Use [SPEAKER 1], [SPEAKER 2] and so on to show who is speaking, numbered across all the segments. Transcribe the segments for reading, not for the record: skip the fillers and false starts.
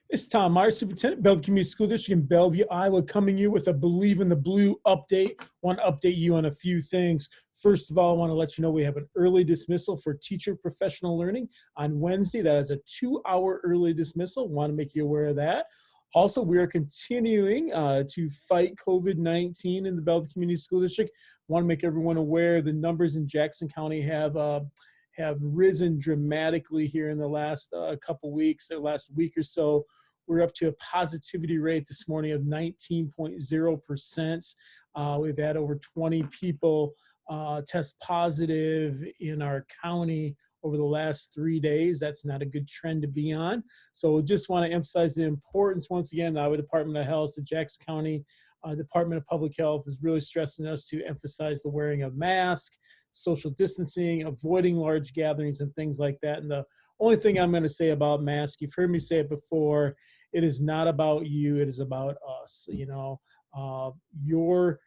[SPEAKER 1] It's Tom Meyer, Superintendent, Bellevue Community School District in Bellevue, Iowa, coming you with a Believe in the Blue update. Want to update you on a few things. First of all, I want to let you know we have an early dismissal for teacher professional learning on Wednesday. That is a 2-hour early dismissal. Want to make you aware of that. Also, we are continuing to fight COVID-19 in the Bellevue Community School District. Want to make everyone aware the numbers in Jackson County have risen dramatically here in the last couple weeks, the last week or so. We're up to a positivity rate this morning of 19.0%. We've had over 20 people test positive in our county over the last 3 days. That's not a good trend to be on. So just want to emphasize the importance once again, the Iowa Department of Health, the Jackson County Department of Public Health is really stressing us to emphasize the wearing of masks, social distancing, avoiding large gatherings and things like that. And the only thing I'm going to say about masks, you've heard me say it before, it is not about you, it is about us. Your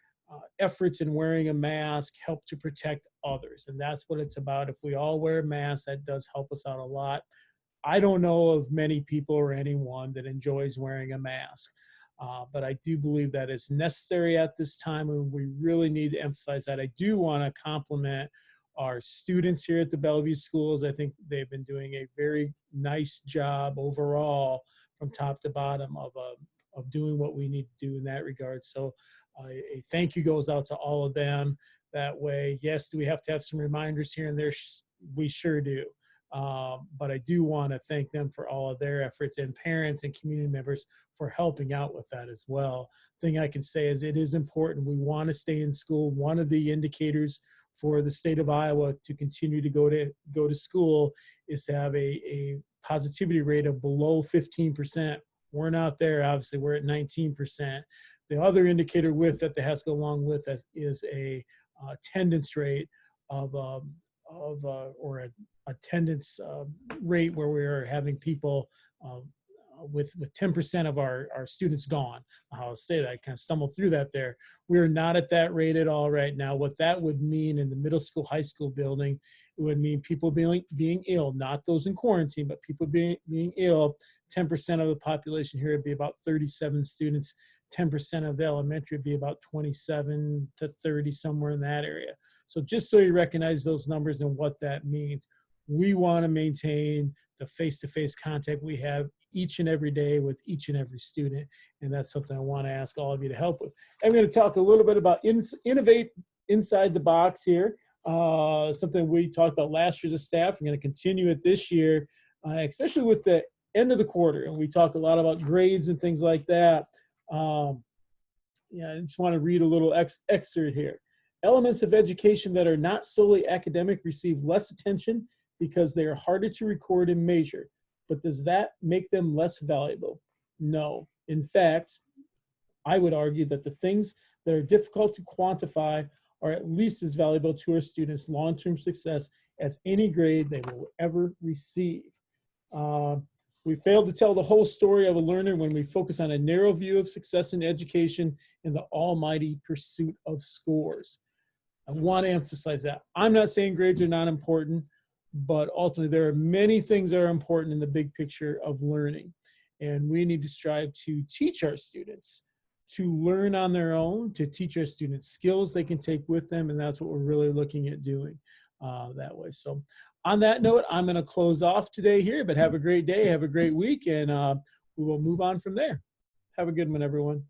[SPEAKER 1] efforts in wearing a mask help to protect others. And that's what it's about. If we all wear masks, that does help us out a lot. I don't know of many people or anyone that enjoys wearing a mask. But I do believe that it's necessary at this time, and we really need to emphasize that. I do want to compliment our students here at the Bellevue schools. I think they've been doing a very nice job overall from top to bottom of doing what we need to do in that regard. So a thank you goes out to all of them that way. Yes, do we have to have some reminders here and there? We sure do. But I do want to thank them for all of their efforts, and parents and community members for helping out with that as well. Thing I can say is it is important. We want to stay in school. One of the indicators for the state of Iowa to continue to go to school is to have a positivity rate of below 15%. We're not there. Obviously, we're at 19%. The other indicator with that has to go along with that is a attendance rate or an attendance rate where we are having people with 10% of our students gone. I'll say that, I kind of stumbled through that there. We're not at that rate at all right now. What that would mean in the middle school, high school building, it would mean people being ill, not those in quarantine, but people being ill. 10% of the population here would be about 37 students. 10% of the elementary would be about 27 to 30, somewhere in that area. So just so you recognize those numbers and what that means, we want to maintain the face-to-face contact we have each and every day with each and every student. And that's something I want to ask all of you to help with. I'm going to talk a little bit about innovate inside the box here. Something we talked about last year as a staff. We're going to continue it this year, especially with the end of the quarter. And we talk a lot about grades and things like that. I just want to read a little excerpt here. Elements of education that are not solely academic receive less attention because they are harder to record and measure. But does that make them less valuable? No. In fact, I would argue that the things that are difficult to quantify are at least as valuable to our students' long-term success as any grade they will ever receive. We fail to tell the whole story of a learner when we focus on a narrow view of success in education and the almighty pursuit of scores. I want to emphasize that. I'm not saying grades are not important, but ultimately there are many things that are important in the big picture of learning. And we need to strive to teach our students to learn on their own, to teach our students skills they can take with them, and that's what we're really looking at doing that way. So on that note, I'm going to close off today here, but have a great day, have a great week, and we will move on from there. Have a good one, everyone.